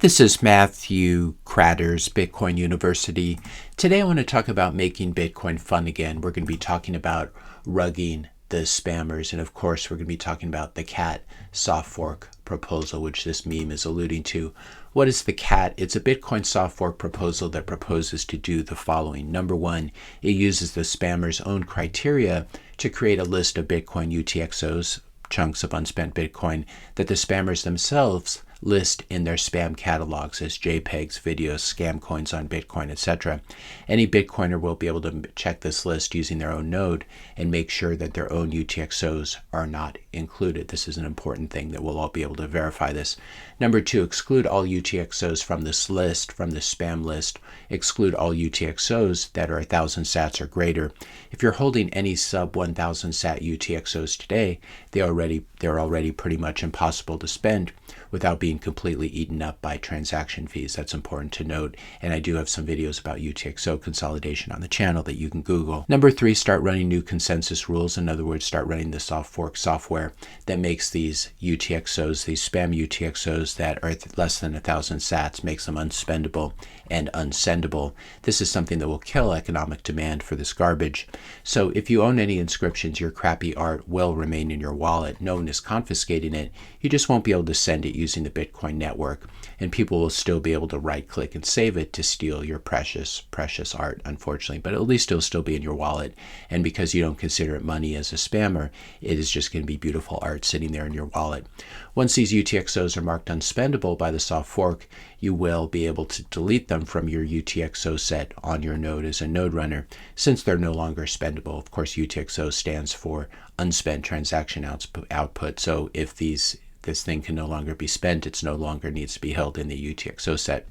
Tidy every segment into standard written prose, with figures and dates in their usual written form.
This is Matthew Kratter's Bitcoin University. Today I want to talk about making Bitcoin fun again. We're going to be talking about rugging the spammers, and of course we're going to be talking about the CAT soft fork proposal, which this meme is alluding to. What is the CAT? It's a Bitcoin soft fork proposal that proposes to do the following. Number one, it uses the spammers' own criteria to create a list of Bitcoin UTXOs, chunks of unspent Bitcoin, that the spammers themselves list in their spam catalogs as JPEGs, videos, scam coins on Bitcoin, etc. Any Bitcoiner will be able to check this list using their own node and make sure that their own UTXOs are not included. This is an important thing that we'll all be able to verify this. Number two, exclude all UTXOs from this list, from the spam list. Exclude all UTXOs that are 1,000 sats or greater. If you're holding any sub 1,000 sat UTXOs today, they're already pretty much impossible to spend without being completely eaten up by transaction fees. That's important to note. And I do have some videos about UTXO consolidation on the channel that you can Google. Number three, start running new consensus rules. In other words, start running the soft fork software that makes these UTXOs, these spam UTXOs that are less than 1,000 sats, makes them unspendable and unsendable. This is something that will kill economic demand for this garbage. So if you own any inscriptions, your crappy art will remain in your wallet. No one is confiscating it. You just won't be able to send it using the Bitcoin network, and people will still be able to right-click and save it to steal your precious art, unfortunately, but at least it'll still be in your wallet. And because you don't consider it money as a spammer, it is just going to be beautiful art sitting there in your wallet. Once these UTXOs are marked unspendable by the soft fork, you will be able to delete them from your UTXO set on your node as a node runner, since they're no longer spendable. Of course, UTXO stands for unspent transaction output. So if this thing can no longer be spent, it no longer needs to be held in the UTXO set.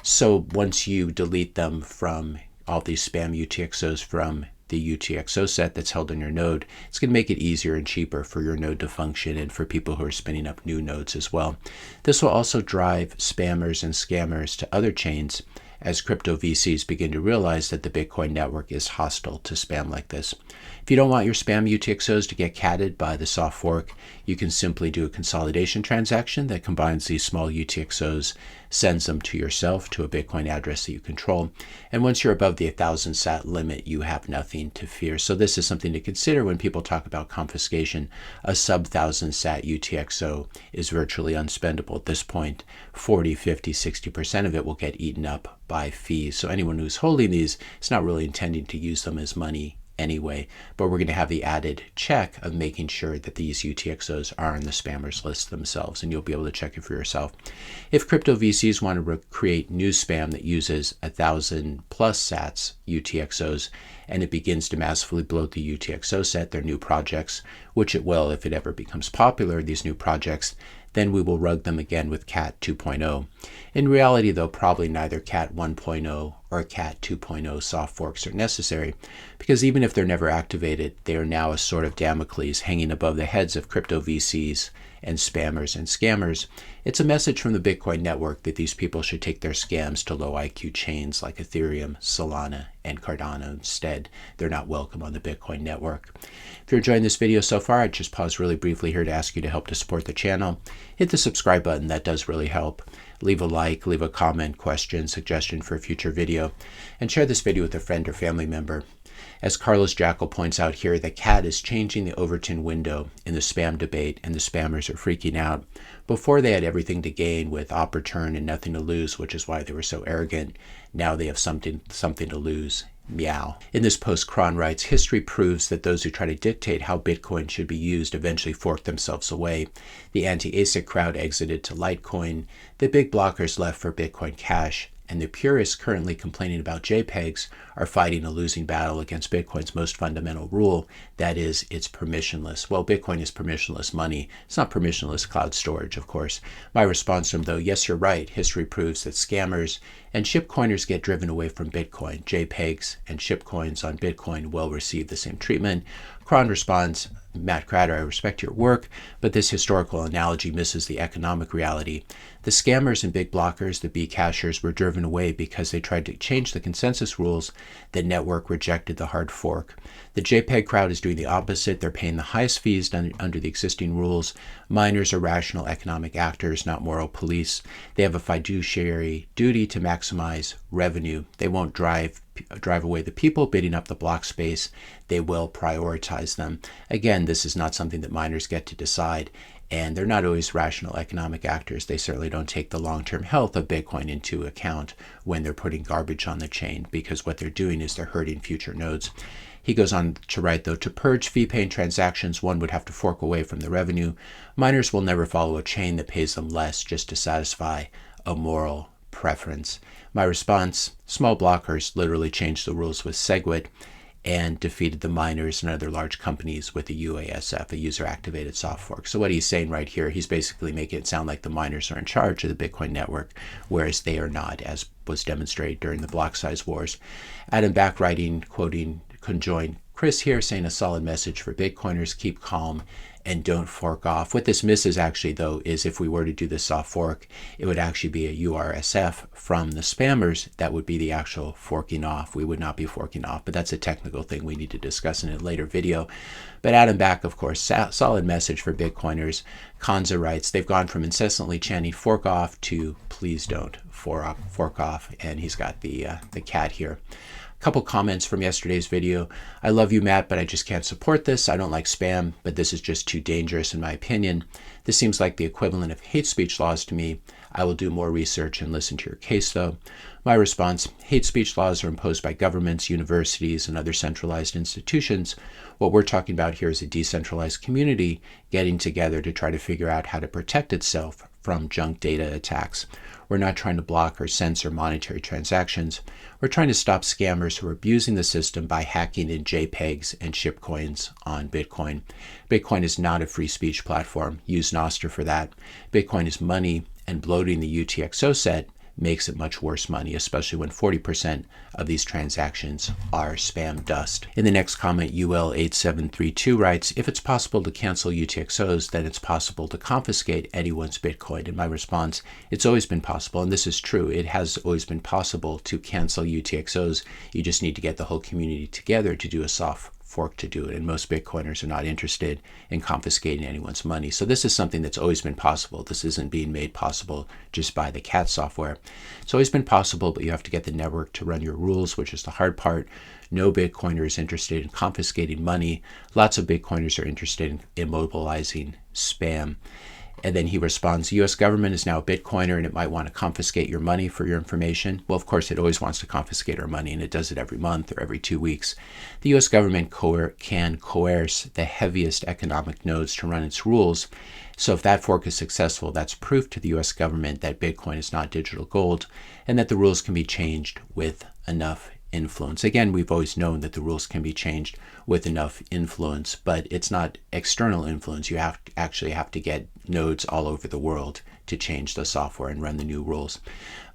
So once you delete them from all these spam UTXOs from the UTXO set that's held in your node, it's going to make it easier and cheaper for your node to function and for people who are spinning up new nodes as well. This will also drive spammers and scammers to other chains as crypto VCs begin to realize that the Bitcoin network is hostile to spam like this. If you don't want your spam UTXOs to get catted by the soft fork, you can simply do a consolidation transaction that combines these small UTXOs, sends them to yourself to a Bitcoin address that you control, and once you're above the 1,000 sat limit, you have nothing to fear. So this is something to consider when people talk about confiscation. A sub 1,000 sat UTXO is virtually unspendable at this point. 40, 50, 60% of it will get eaten up by fees. So anyone who's holding these is not really intending to use them as money anyway, but we're going to have the added check of making sure that these UTXOs are on the spammers list themselves, and you'll be able to check it for yourself. If crypto VCs want to create new spam that uses 1,000 plus sats UTXOs, and it begins to massively bloat the UTXO set, their new projects, which it will if it ever becomes popular, these new projects, then we will rug them again with CAT 2.0. In reality, though, probably neither CAT 1.0 or CAT 2.0 soft forks are necessary, because even if they're never activated, they are now a sort of Damocles hanging above the heads of crypto VCs and spammers and scammers. It's a message from the Bitcoin network that these people should take their scams to low IQ chains like Ethereum, Solana, and Cardano instead. They're not welcome on the Bitcoin network. If you're enjoying this video so far, I'd just pause really briefly here to ask you to help to support the channel. Hit the subscribe button, that does really help. Leave a like, leave a comment, question, suggestion for a future video, and share this video with a friend or family member. As Carlos Jackal points out here, the CAT is changing the Overton window in the spam debate, and the spammers are freaking out. Before, they had everything to gain with Overton and nothing to lose, which is why they were so arrogant. Now they have something to lose. Meow. In this post, Cron writes, history proves that those who try to dictate how Bitcoin should be used eventually fork themselves away. The anti-ASIC crowd exited to Litecoin. The big blockers left for Bitcoin Cash. And the purists currently complaining about JPEGs are fighting a losing battle against Bitcoin's most fundamental rule, that is, it's permissionless. Well, Bitcoin is permissionless money. It's not permissionless cloud storage, of course. My response to him, though, yes, you're right. History proves that scammers and shitcoiners get driven away from Bitcoin. JPEGs and shitcoins on Bitcoin will receive the same treatment. Cron responds, Matt Cratter, I respect your work, but this historical analogy misses the economic reality. The scammers and big blockers, the Bcashers, were driven away because they tried to change the consensus rules. The network rejected the hard fork. The JPEG crowd is doing the opposite. They're paying the highest fees under the existing rules. Miners are rational economic actors, not moral police. They have a fiduciary duty to maximize revenue. They won't drive away the people bidding up the block space. They will prioritize them. Again, this is not something that miners get to decide, and they're not always rational economic actors. They certainly don't take the long-term health of Bitcoin into account when they're putting garbage on the chain, because what they're doing is they're hurting future nodes. He goes on to write, though, to purge fee-paying transactions, one would have to fork away from the revenue. Miners will never follow a chain that pays them less just to satisfy a moral preference. My response, small blockers literally changed the rules with SegWit and defeated the miners and other large companies with the UASF, a user-activated soft fork. So what he's saying right here, he's basically making it sound like the miners are in charge of the Bitcoin network, whereas they are not, as was demonstrated during the block size wars. Adam Back writing, quoting conjoined Chris here, saying a solid message for Bitcoiners, keep calm and don't fork off. What this misses actually, though, is if we were to do the soft fork, it would actually be a URSF from the spammers. That would be the actual forking off. We would not be forking off, but that's a technical thing we need to discuss in a later video. But Adam Back, of course, solid message for Bitcoiners. Kanza writes, they've gone from incessantly chanting fork off to please don't fork off, and he's got the cat here. Couple comments from yesterday's video. I love you, Matt, but I just can't support this. I don't like spam, but this is just too dangerous in my opinion. This seems like the equivalent of hate speech laws to me. I will do more research and listen to your case, though. My response, hate speech laws are imposed by governments, universities, and other centralized institutions. What we're talking about here is a decentralized community getting together to try to figure out how to protect itself from junk data attacks. We're not trying to block or censor monetary transactions. We're trying to stop scammers who are abusing the system by hacking in JPEGs and shitcoins on Bitcoin. Bitcoin is not a free speech platform. Use Nostr for that. Bitcoin is money, and bloating the UTXO set makes it much worse money, especially when 40% of these transactions are spam dust. In the next comment, UL8732 writes, if it's possible to cancel UTXOs, then it's possible to confiscate anyone's Bitcoin. And my response, it's always been possible, and this is true. It has always been possible to cancel UTXOs. You just need to get the whole community together to do a soft fork to do it, and most Bitcoiners are not interested in confiscating anyone's money. So this is something that's always been possible. This isn't being made possible just by the cat software. It's always been possible, but you have to get the network to run your rules, which is the hard part. No Bitcoiner is interested in confiscating money. Lots of Bitcoiners are interested in immobilizing spam. And then he responds, the U.S. government is now a Bitcoiner and it might want to confiscate your money for your information. Well, of course, it always wants to confiscate our money, and it does it every month or every 2 weeks. The U.S. government can coerce the heaviest economic nodes to run its rules. So if that fork is successful, that's proof to the U.S. government that Bitcoin is not digital gold and that the rules can be changed with enough influence. Again, we've always known that the rules can be changed with enough influence, but it's not external influence. You actually have to get nodes all over the world to change the software and run the new rules.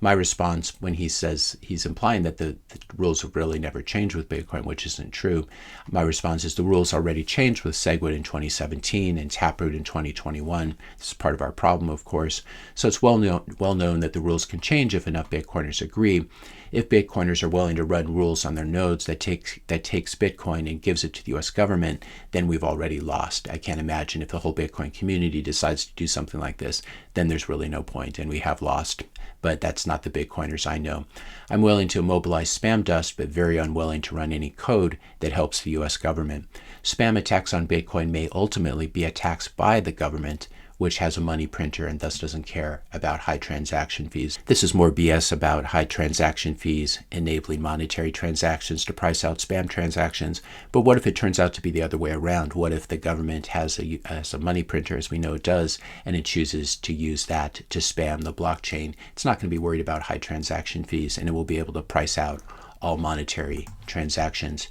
My response, when he says he's implying that the rules have really never changed with Bitcoin, which isn't true, my response is the rules already changed with SegWit in 2017 and Taproot in 2021. This is part of our problem, of course. So it's well known that the rules can change if enough Bitcoiners agree. If Bitcoiners are willing to run rules on their nodes that takes Bitcoin and gives it to the U.S. government, then we've already lost. I can't imagine if the whole Bitcoin community decides to do something like this, then there's really no point, and we have lost. But that's not the Bitcoiners I know. I'm willing to immobilize spam dust, but very unwilling to run any code that helps the U.S. government. Spam attacks on Bitcoin may ultimately be attacks by the government, which has a money printer and thus doesn't care about high transaction fees. This is more BS about high transaction fees enabling monetary transactions to price out spam transactions. But what if it turns out to be the other way around? What if the government has a money printer, as we know it does, and it chooses to use that to spam the blockchain? It's not going to be worried about high transaction fees, and it will be able to price out all monetary transactions.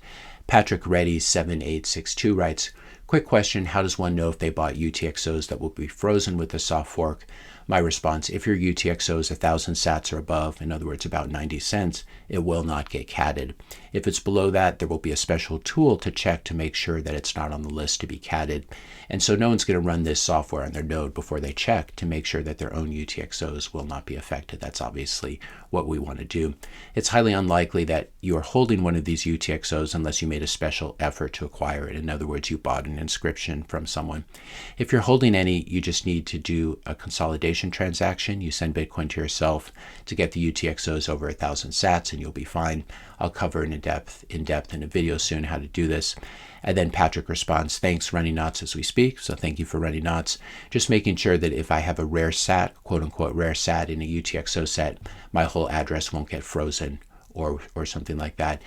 Patrick Reddy 7862 writes, quick question, how does one know if they bought UTXOs that will be frozen with the soft fork? My response, if your UTXO is 1,000 sats or above, in other words, about 90 cents, it will not get catted. If it's below that, there will be a special tool to check to make sure that it's not on the list to be catted. And so no one's going to run this software on their node before they check to make sure that their own UTXOs will not be affected. That's obviously what we want to do. It's highly unlikely that you are holding one of these UTXOs unless you made a special effort to acquire it. In other words, you bought an inscription from someone. If you're holding any, you just need to do a consolidation transaction. You send Bitcoin to yourself to get the UTXOs over 1,000 sats and you'll be fine. I'll cover in depth in a video soon how to do this. And then Patrick responds, thanks, running knots as we speak. So thank you for running knots. Just making sure that if I have a rare sat, quote unquote rare sat in a UTXO set, my whole address won't get frozen or something like that.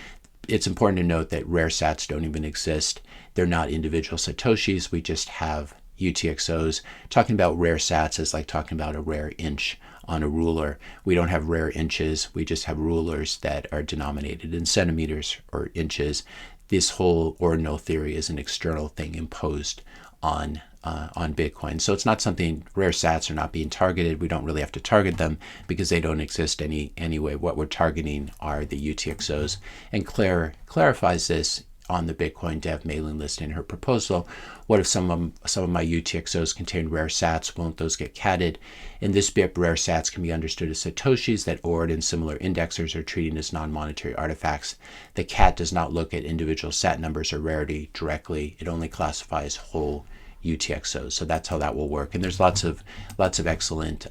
It's important to note that rare sats don't even exist. They're not individual Satoshis. We just have UTXOs. Talking about rare sats is like talking about a rare inch on a ruler. We don't have rare inches. We just have rulers that are denominated in centimeters or inches. This whole ordinal theory is an external thing imposed on Bitcoin. So it's not something, rare sats are not being targeted. We don't really have to target them because they don't exist anyway. What we're targeting are the UTXOs. And Claire clarifies this on the Bitcoin Dev mailing list in her proposal. What if some of my UTXOs contain rare sats? Won't those get catted? In this BIP, rare sats can be understood as Satoshis that ORD and similar indexers are treating as non-monetary artifacts. The CAT does not look at individual sat numbers or rarity directly. It only classifies whole UTXOs. So that's how that will work. And there's lots of excellent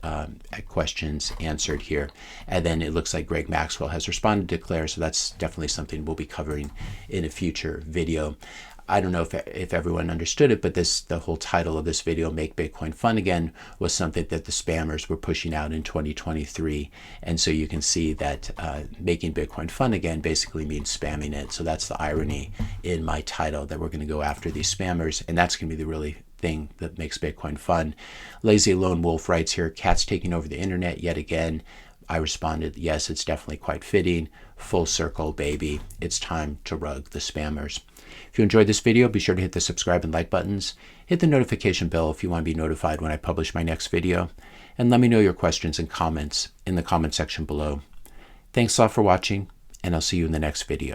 questions answered here. And then it looks like Greg Maxwell has responded to Claire. So that's definitely something we'll be covering in a future video. I don't know if everyone understood it, but the whole title of this video, Make Bitcoin Fun Again, was something that the spammers were pushing out in 2023. And so you can see that making Bitcoin fun again basically means spamming it. So that's the irony in my title, that we're going to go after these spammers. And that's going to be the really thing that makes Bitcoin fun. Lazy Lone Wolf writes here, cats taking over the internet yet again. I responded, yes, it's definitely quite fitting. Full circle, baby. It's time to rug the spammers. If you enjoyed this video, be sure to hit the subscribe and like buttons. Hit the notification bell if you want to be notified when I publish my next video. And let me know your questions and comments in the comment section below. Thanks a lot for watching, and I'll see you in the next video.